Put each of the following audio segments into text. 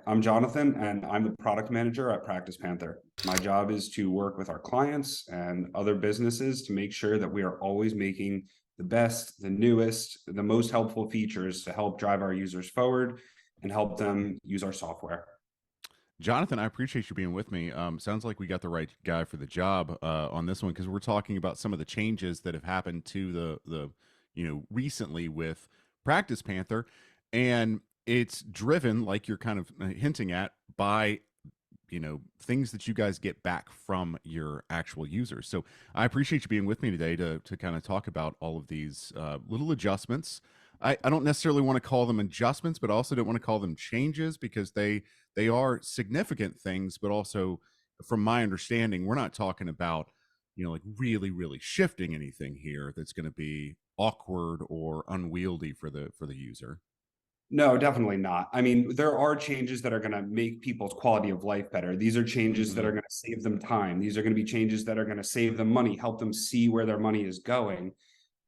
I'm Jonathan, and I'm the product manager at PracticePanther. My job is to work with our clients and other businesses to make sure that we are always making the best, the newest, the most helpful features to help drive our users forward and help them use our software. Jonathan, I appreciate you being with me. Sounds like we got the right guy for the job on this one, because we're talking about some of the changes that have happened to the recently with Practice Panther, and it's driven, like you're kind of hinting at, by things that you guys get back from your actual users. So I appreciate you being with me today to kind of talk about all of these little adjustments. I don't necessarily want to call them adjustments, but I also don't want to call them changes, because they are significant things. But also, from my understanding, we're not talking about like really shifting anything here that's going to be awkward or unwieldy for the user. No, definitely not. I mean, there are changes that are going to make people's quality of life better. These are changes that Mm-hmm. are going to save them time. These are going to be changes that are going to save them money, help them see where their money is going.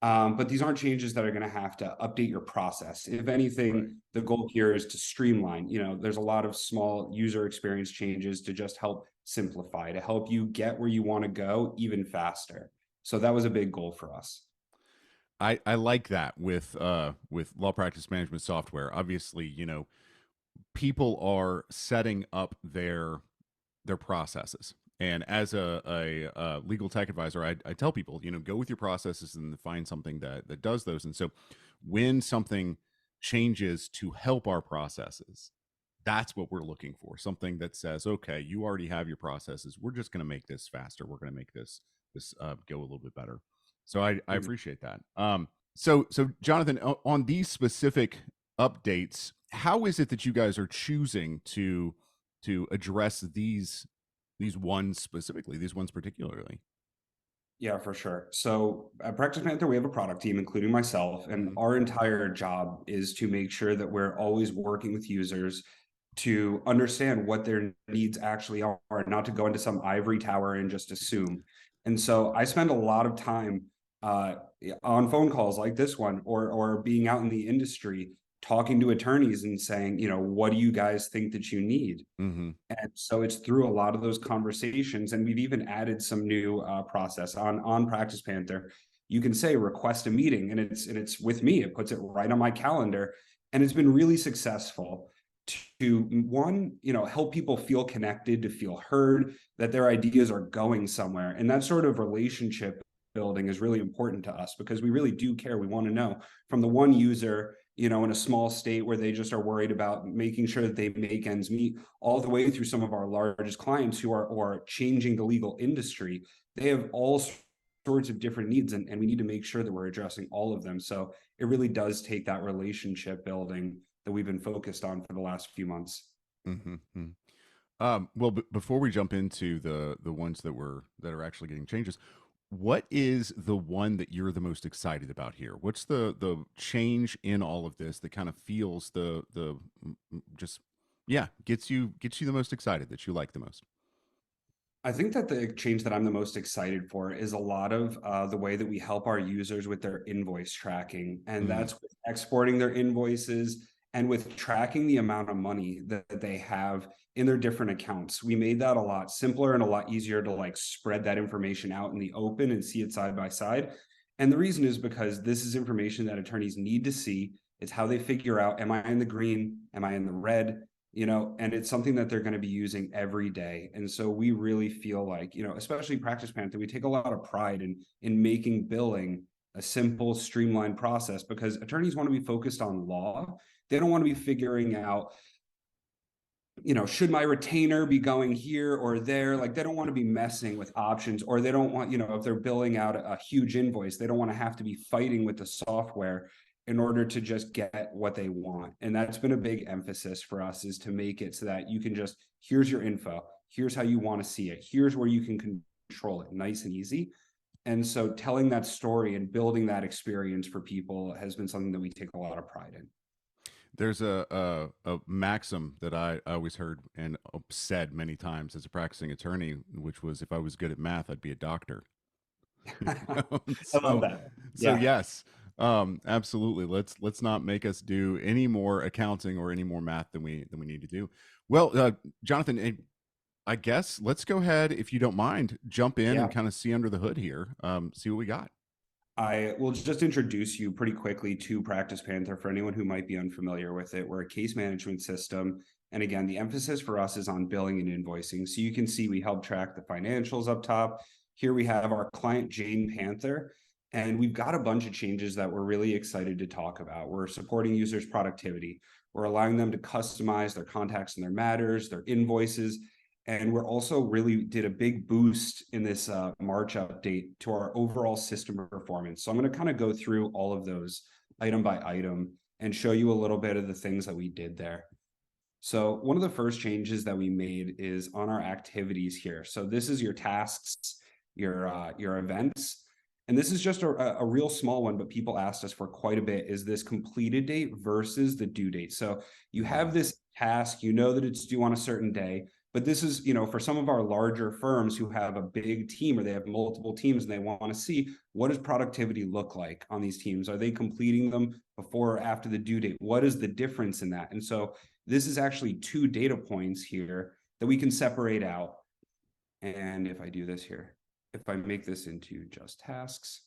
But these aren't changes that are going to have to update your process. If Right. anything, the goal here is to streamline. There's a lot of small user experience changes to just help simplify, to help you get where you want to go even faster. So that was a big goal for us. I like that with law practice management software. Obviously, people are setting up their processes. And as a legal tech advisor, I tell people, go with your processes and find something that does those. And so when something changes to help our processes, that's what we're looking for. Something that says, okay, you already have your processes. We're just going to make this faster. We're going to make this go a little bit better. So I Mhm. appreciate that. So Jonathan, on these specific updates, how is it that you guys are choosing to address these ones specifically, these ones particularly? Yeah, for sure. So at Practice Panther, we have a product team, including myself, and Hmm. our entire job is to make sure that we're always working with users to understand what their needs actually are, not to go into some ivory tower and just assume. And so I spend a lot of time uh, on phone calls like this one, or being out in the industry, talking to attorneys and saying, what do you guys think that you need? Hmm. And so it's through a lot of those conversations, and we've even added some new process on Practice Panther. You can say request a meeting, and it's with me. It puts it right on my calendar, and it's been really successful to one, help people feel connected, to feel heard, that their ideas are going somewhere, and that sort of relationship building is really important to us because we really do care. We want to know from the one user, in a small state where they just are worried about making sure that they make ends meet, all the way through some of our largest clients who are changing the legal industry. They have all sorts of different needs, and we need to make sure that we're addressing all of them. So it really does take that relationship building that we've been focused on for the last few months. Hmm. Well, before we jump into the ones that are actually getting changes, what is the one that you're the most excited about here? What's the change in all of this that kind of feels just, yeah, gets you the most excited, that you like the most? I think that the change that I'm the most excited for is a lot of the way that we help our users with their invoice tracking. And Mm, that's with exporting their invoices and with tracking the amount of money that they have in their different accounts. We made that a lot simpler and a lot easier to like spread that information out in the open and see it side by side. And the reason is because this is information that attorneys need to see. It's how they figure out, am I in the green? Am I in the red? And it's something that they're going to be using every day. And so we really feel like, especially Practice Panther, we take a lot of pride in making billing a simple, streamlined process because attorneys want to be focused on law. They don't want to be figuring out, should my retainer be going here or there? Like they don't want to be messing with options, or they don't want, if they're billing out a huge invoice, they don't want to have to be fighting with the software in order to just get what they want. And that's been a big emphasis for us, is to make it so that you can just, here's your info, here's how you want to see it, here's where you can control it, nice and easy. And so telling that story and building that experience for people has been something that we take a lot of pride in. there's a maxim that I always heard and said many times as a practicing attorney, which was, if I was good at math, I'd be a doctor. I love so that. so Yeah. yes, absolutely. Let's not make us do any more accounting or any more math than we need to do. Well, Jonathan, I guess let's go ahead, if you don't mind, jump in Yeah. and kind of see under the hood here, see what we got. I will just introduce you pretty quickly to PracticePanther for anyone who might be unfamiliar with it. We're a case management system. And again, the emphasis for us is on billing and invoicing. So you can see we help track the financials up top. Here we have our client, Jane Panther, and we've got a bunch of changes that we're really excited to talk about. We're supporting users' productivity. We're allowing them to customize their contacts and their matters, their invoices, and we're also really did a big boost in this March update to our overall system performance. So I'm going to kind of go through all of those item by item and show you a little bit of the things that we did there. So one of the first changes that we made is on our activities here. So this is your tasks, your events. And this is just a real small one, but people asked us for quite a bit, is this completed date versus the due date. So you have this task, you know that it's due on a certain day, but this is, for some of our larger firms who have a big team or they have multiple teams and they want to see what does productivity look like on these teams? Are they completing them before or after the due date? What is the difference in that? And so this is actually 2 data points here that we can separate out. And if I do this here, if I make this into just tasks,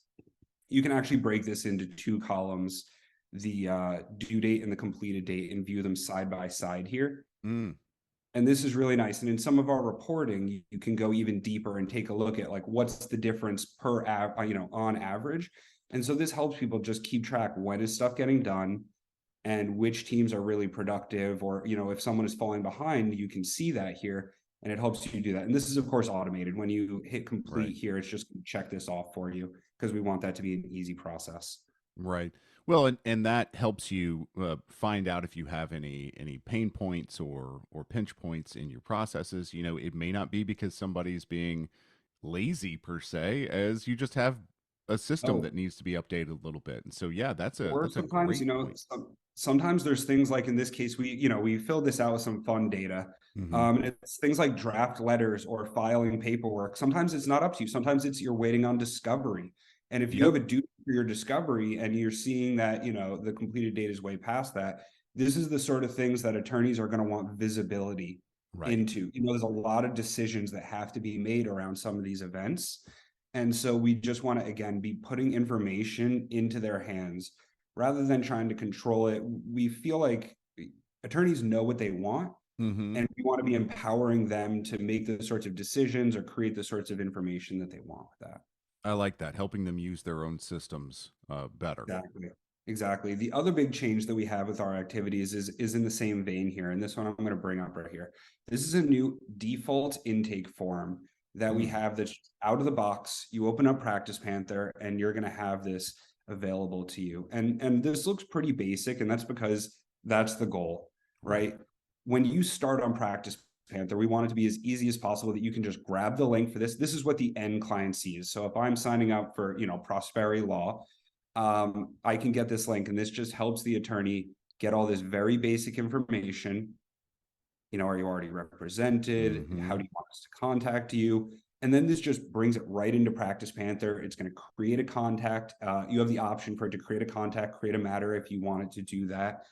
you can actually break this into 2 columns, the due date and the completed date, and view them side by side here. Mm. And this is really nice. And in some of our reporting, you can go even deeper and take a look at like what's the difference per on average. And so this helps people just keep track, when is stuff getting done and which teams are really productive, or if someone is falling behind, you can see that here and it helps you do that. And this is of course automated. When you hit complete Right. here, it's just going to check this off for you because we want that to be an easy process. Right. Well, and that helps you find out if you have any pain points or pinch points in your processes. It may not be because somebody's being lazy per se, as you just have a system Oh, that needs to be updated a little bit. And so, yeah, or that's a sometimes, great point. sometimes there's things like in this case, we filled this out with some fun data. Hmm. And it's things like draft letters or filing paperwork. Sometimes it's not up to you. Sometimes it's you're waiting on discovery. And if you Yep. have a due for your discovery and you're seeing that, the completed date is way past that, this is the sort of things that attorneys are going to want visibility Right. into. There's a lot of decisions that have to be made around some of these events. And so we just want to, again, be putting information into their hands rather than trying to control it. We feel like attorneys know what they want, Hmm. and we want to be empowering them to make the sorts of decisions or create the sorts of information that they want with that. I like that, helping them use their own systems better. Exactly. Exactly. The other big change that we have with our activities is in the same vein here. And this one I'm going to bring up right here. This is a new default intake form that we Mm. have that's out of the box. You open up PracticePanther and you're going to have this available to you. And this looks pretty basic, and that's because that's the goal, Right. right? When you start on PracticePanther, we want it to be as easy as possible that you can just grab the link for this. This is what the end client sees. So if I'm signing up for, Prosperi Law, I can get this link, and this just helps the attorney get all this very basic information. Are you already represented? How Hmm. do you want us to contact you? And then this just brings it right into PracticePanther. It's going to create a contact. You have the option for it to create a contact, create a matter if you wanted to do that.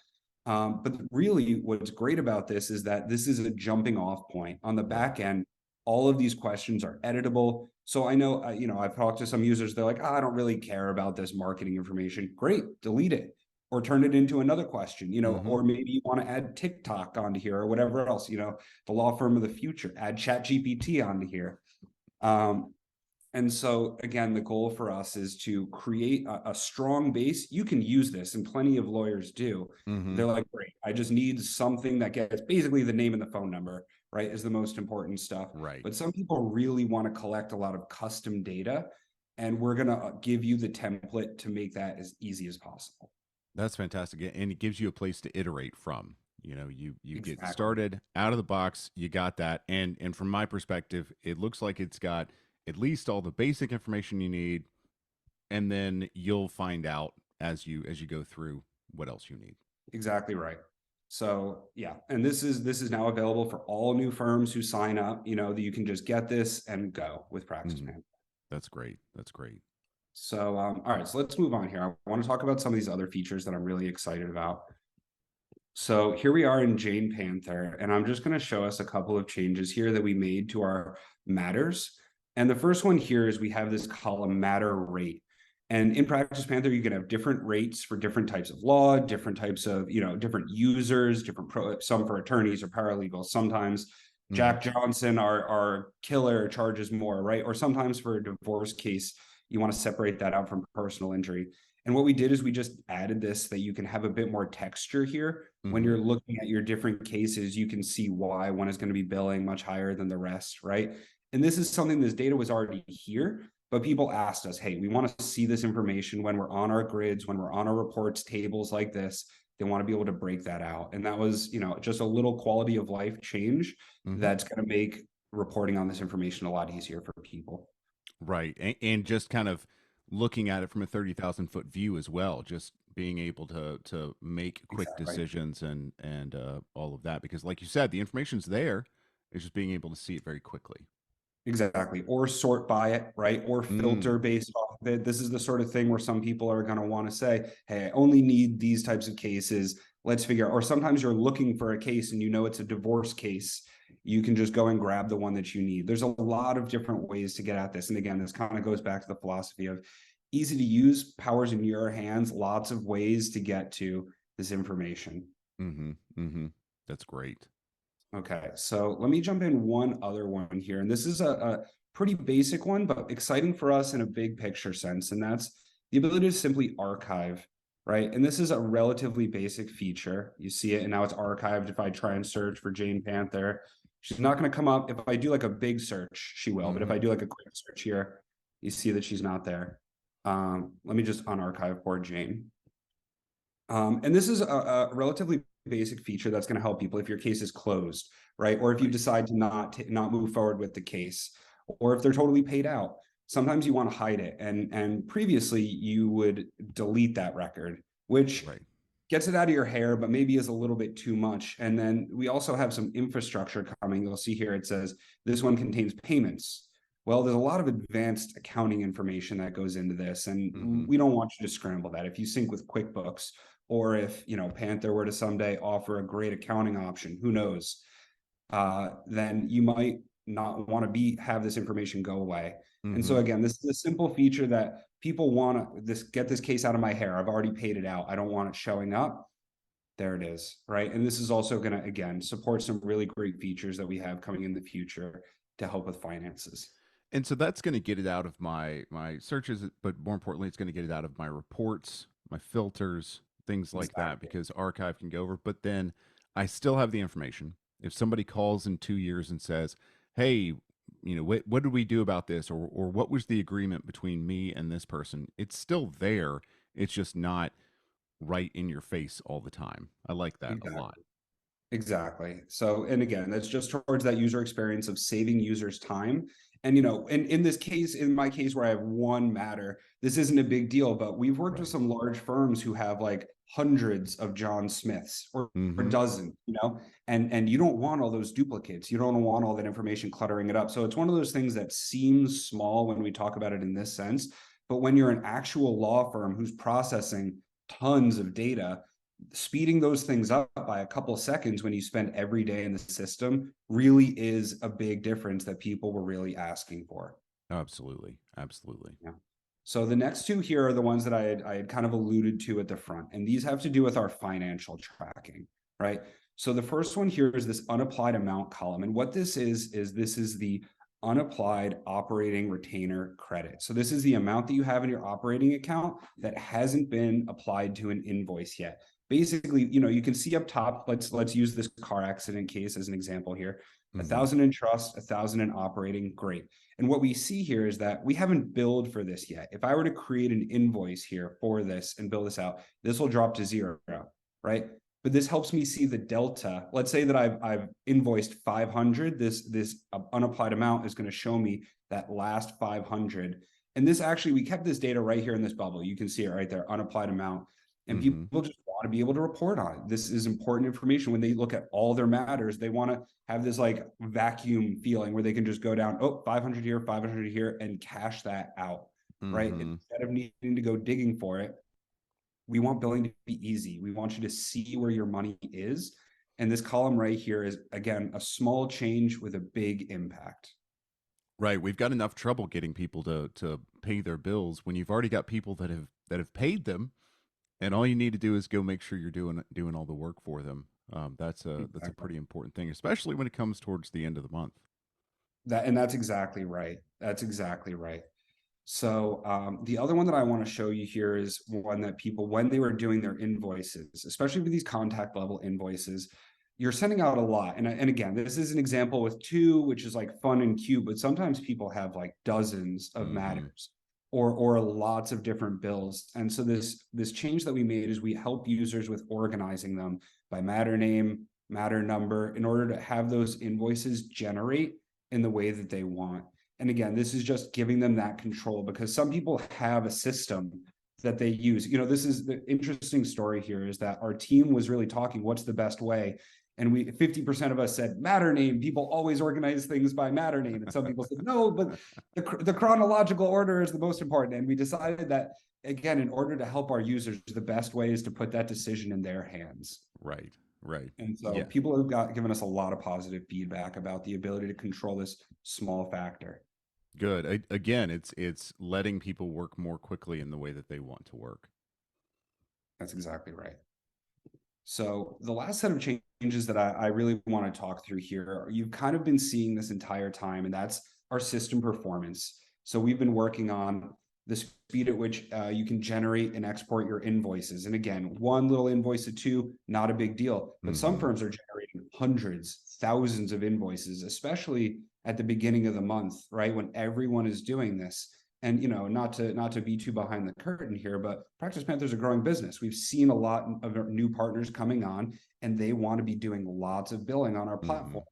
But really, what's great about this is that this is a jumping off point. On the Right. back end, all of these questions are editable. So I know, I've talked to some users, they're like, I don't really care about this marketing information. Great, delete it or turn it into another question, Hmm. or maybe you want to add TikTok onto here or whatever else, the law firm of the future, add Chat GPT onto here. Um, and so, again, the goal for us is to create a strong base. You can use this, and plenty of lawyers do. Hmm. They're like, great, I just need something that gets basically the name and the phone number, right, is the most important stuff. Right. But some people really want to collect a lot of custom data, and we're going to give you the template to make that as easy as possible. That's fantastic, and it gives you a place to iterate from. You get Exactly. started out of the box, you got that, and from my perspective, it looks like it's got at least all the basic information you need, and then you'll find out as you go through what else you need. Exactly right. So yeah, and this is now available for all new firms who sign up. That you can just get this and go with Practice Mhm. Man. That's great. That's great. So all right, so let's move on here. I want to talk about some of these other features that I'm really excited about. So here we are in Jane Panther, and I'm just going to show us a couple of changes here that we made to our matters. And the first one here is we have this column matter rate. And in PracticePanther, you can have different rates for different types of law, different types of, different users, some for attorneys or paralegals. Sometimes Hmm. Jack Johnson, our killer, charges more, right? Or sometimes for a divorce case, you want to separate that out from personal injury. And what we did is we just added this that you can have a bit more texture here. When Hmm. you're looking at your different cases, you can see why one is going to be billing much higher than the rest, right? And this is something, this data was already here, but people asked us, hey, we want to see this information when we're on our grids, when we're on our reports tables like this. They want to be able to break that out. And that was, just a little quality of life change Hmm. that's going to make reporting on this information a lot easier for people. Right. And just kind of looking at it from a 30,000 foot view as well, just being able to make quick Exactly. decisions and all of that. Because like you said, the information's there. It's just being able to see it very quickly. Exactly. Or sort by it, right? Or Mm, filter based off of it. This is the sort of thing where some people are going to want to say, hey, I only need these types of cases. Let's figure out. Or sometimes you're looking for a case and it's a divorce case. You can just go and grab the one that you need. There's a lot of different ways to get at this. And again, this kind of goes back to the philosophy of easy to use, powers in your hands, lots of ways to get to this information. mm-hmm. Mm-hmm. That's great. Okay, so let me jump in one other one here. And this is a pretty basic one, but exciting for us in a big picture sense. And that's the ability to simply archive, right? And this is a relatively basic feature. You see it, and now it's archived. If I try and search for Jane Panther, she's not going to come up. If I do like a big search, she will. But if Mm-hmm. I do like a quick search here, you see that she's not there. Let me just unarchive poor Jane. And this is a relatively basic feature that's going to help people if your case is closed, right? Or if you Right. decide to not move forward with the case, or if they're totally paid out. Sometimes you want to hide it, and previously you would delete that record, which Right. gets it out of your hair, but maybe is a little bit too much. And then we also have some infrastructure coming. You'll see here it says this one contains payments. Well, there's a lot of advanced accounting information that goes into this, and Mm-hmm. we don't want you to scramble that. If you sync with QuickBooks, or if Panther were to someday offer a great accounting option, who knows? Then you might not want to have this information go away. And so Mm-hmm. again, this is a simple feature that people want to get this case out of my hair. I've already paid it out. I don't want it showing up. There it is, right? And this is also going to again support some really great features that we have coming in the future to help with finances. And so that's going to get it out of my searches, but more importantly, it's going to get it out of my reports, my filters, things like that, Exactly. because archive can go over. But then I still have the information. If somebody calls in 2 years and says, "Hey, what did we do about this?" or "What was the agreement between me and this person?" It's still there. It's just not right in your face all the time. I like that a lot. Exactly. Exactly. So, and again, that's just towards that user experience of saving users time. And, in this case, in my case where I have one matter, this isn't a big deal, but we've worked with Right. some large firms who have like hundreds of John Smiths or Mm-hmm. dozen, and you don't want all those duplicates. You don't want all that information cluttering it up. So it's one of those things that seems small when we talk about it in this sense. But when you're an actual law firm who's processing tons of data, speeding those things up by a couple of seconds when you spend every day in the system really is a big difference that people were really asking for. Absolutely. Absolutely. Yeah. So the next two here are the ones that I had kind of alluded to at the front, and these have to do with our financial tracking, right? So the first one here is this unapplied amount column, and what this is this is the unapplied operating retainer credit. So this is the amount that you have in your operating account that hasn't been applied to an invoice yet. Basically, you can see up top. Let's use this car accident case as an example here. A Mm-hmm. thousand in trust, 1,000 in operating, great. And what we see here is that we haven't billed for this yet. If I were to create an invoice here for this and bill this out, this will drop to zero, right? But this helps me see the delta. Let's say that I've invoiced 500. This unapplied amount is going to show me that last 500. And this actually, we kept this data right here in this bubble. You can see it right there, unapplied amount. And Mm-hmm. people just want to be able to report on it. This is important information. When they look at all their matters, they want to have this like vacuum feeling where they can just go down, oh, 500 here, 500 here, and cash that out, right? Mm-hmm. Instead of needing to go digging for it, We want billing to be easy. We want you to see where your money is. And this column right here is, again, a small change with a big impact. Right. We've got enough trouble getting people to pay their bills when you've already got people that have paid them, and all you need to do is go make sure you're doing all the work for them. That's a Exactly. pretty important thing, especially when it comes towards the end of the month. And that's exactly right. That's exactly right. So the other one that I want to show you here is one that people, when they were doing their invoices, especially with these contact level invoices, you're sending out a lot. And again, this is an example with two, which is like fun and cute, but sometimes people have like dozens of Mm-hmm. matters or lots of different bills. And so this change that we made is we help users with organizing them by matter name, matter number, in order to have those invoices generate in the way that they want. And again, this is just giving them that control, because some people have a system that they use. This is the interesting story here, is that our team was really talking, what's the best way? And 50% of us said matter name. People always organize things by matter name. And some people said, no, but the chronological order is the most important. And we decided that, again, in order to help our users, the best way is to put that decision in their hands. Right. Right. And so Yeah. people have given us a lot of positive feedback about the ability to control this small factor. Good. Again, it's letting people work more quickly in the way that they want to work. That's exactly right. So the last set of changes that I really want to talk through here, you've kind of been seeing this entire time, and that's our system performance. So we've been working on the speed at which you can generate and export your invoices. And again, one little invoice to two, not a big deal. But some Mm-hmm. firms are generating hundreds, thousands of invoices, especially at the beginning of the month, right? When everyone is doing this. And not to be too behind the curtain here, but PracticePanther is a growing business. We've seen a lot of new partners coming on, and they want to be doing lots of billing on our Mm-hmm. platform.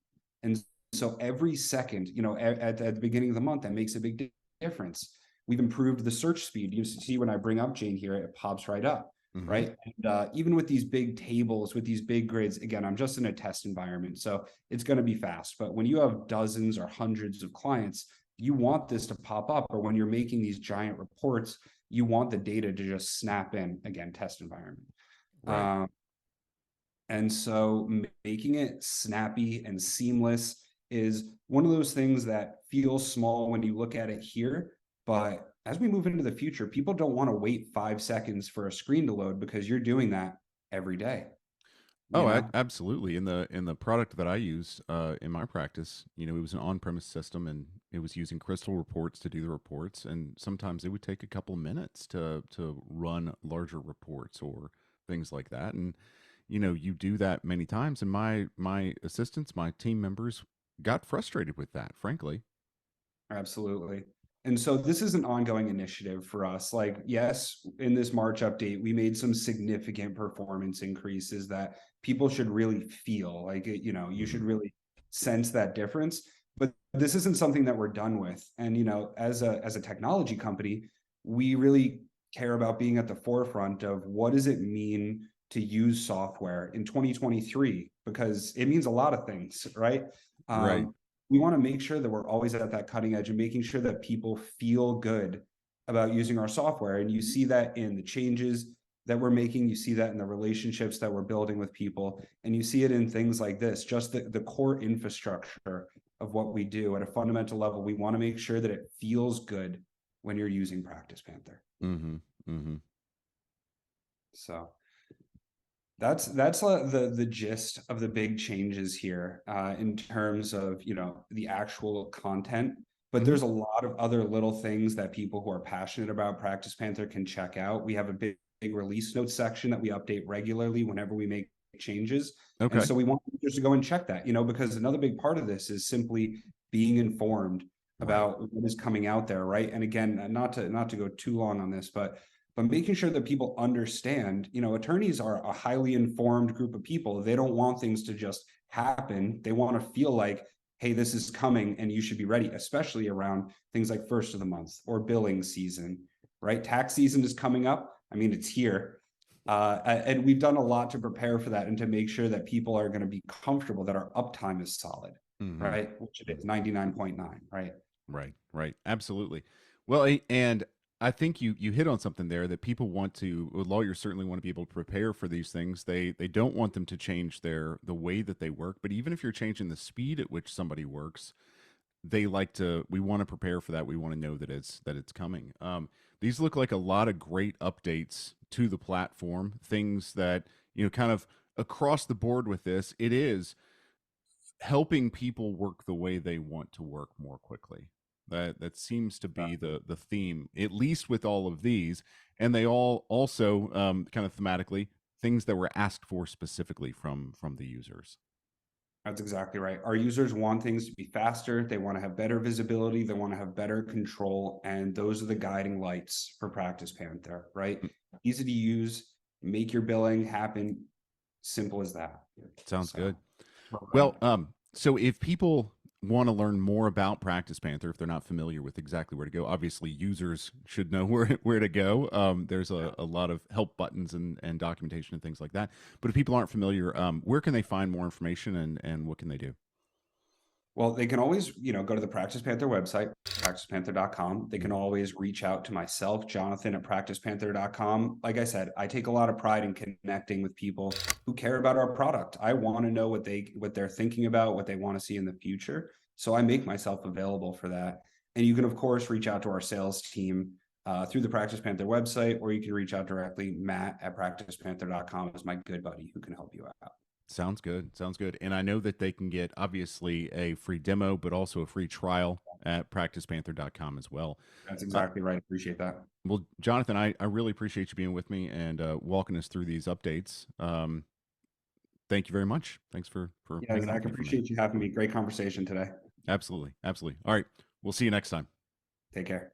And so every second, at the beginning of the month, that makes a big difference. We've improved the search speed. You see when I bring up Jane here, it pops right up, Mm-hmm. right? And even with these big tables, with these big grids, again, I'm just in a test environment, so it's going to be fast. But when you have dozens or hundreds of clients, you want this to pop up, or when you're making these giant reports, you want the data to just snap in. Again, test environment. Right. um, and so making it snappy and seamless is one of those things that feels small when you look at it here, but as we move into the future, people don't want to wait 5 seconds for a screen to load, because you're doing that every day, you Oh, know absolutely. In the product that I use in my practice, it was an on-premise system, and it was using Crystal reports to do the reports, and sometimes it would take a couple minutes to run larger reports or things like that. And you do that many times, and my assistants, my team members got frustrated with that, frankly. Absolutely. And so this is an ongoing initiative for us. Like, yes, in this March update, we made some significant performance increases that people should really feel. Like, you should Hmm. really sense that difference. But this isn't something that we're done with. And, as a technology company, we really care about being at the forefront of what does it mean to use software in 2023, because it means a lot of things, right? Right. We want to make sure that we're always at that cutting edge and making sure that people feel good about using our software. And you see that in the changes that we're making, you see that in the relationships that we're building with people, and you see it in things like this, just the core infrastructure of what we do at a fundamental level. We want to make sure that it feels good when you're using PracticePanther. Mm-hmm. Mm-hmm. So that's the gist of the big changes here, in terms of the actual content. But Mm-hmm. there's a lot of other little things that people who are passionate about PracticePanther can check out. We have a big release notes section that we update regularly whenever we make changes, and Okay. so we want users to go and check that. Because another big part of this is simply being informed Right. about what is coming out there, right? And again, not to go too long on this, but making sure that people understand, attorneys are a highly informed group of people. They don't want things to just happen. They want to feel like, hey, this is coming and you should be ready, especially around things like first of the month or billing season, right? Tax season is coming up. I mean, it's here. And we've done a lot to prepare for that and to make sure that people are going to be comfortable that our uptime is solid, Mm-hmm. right? Which it is 99.9, right? Right, right. Absolutely. Well, and I think you hit on something there that people want to, well, lawyers certainly want to be able to prepare for these things. They don't want them to change the way that they work, but even if you're changing the speed at which somebody works, they like to, we want to prepare for that. We want to know that it's coming. These look like a lot of great updates to the platform, things that, kind of across the board with this, it is helping people work the way they want to work more quickly. That seems to be the theme, at least with all of these, and they all also, kind of thematically, things that were asked for specifically from the users. That's exactly right. Our users want things to be faster. They want to have better visibility. They want to have better control. And those are the guiding lights for Practice Panther, right? Easy to use, make your billing happen. Simple as that. Sounds So, good. Well, so if people want to learn more about Practice Panther, if they're not familiar with exactly where to go, obviously users should know where to go. There's a lot of help buttons and documentation and things like that. But if people aren't familiar, where can they find more information and what can they do? well, they can always, go to the Practice Panther website, PracticePanther.com. They can always reach out to myself, Jonathan at PracticePanther.com. Like I said, I take a lot of pride in connecting with people who care about our product. I want to know what they're thinking about, what they want to see in the future. So I make myself available for that. And you can, of course, reach out to our sales team through the Practice Panther website, or you can reach out directly. Matt at PracticePanther.com is my good buddy who can help you out. Sounds good. Sounds good. And I know that they can get obviously a free demo, but also a free trial at practicepanther.com as well. That's Uh, exactly right. Appreciate that. well, Jonathan, I really appreciate you being with me and walking us through these updates. Thank you very much. Thanks for Yeah, hanging Zach, with me for a minute. appreciate you having me. Great conversation today. Absolutely. Absolutely. All right. We'll see you next time. Take care.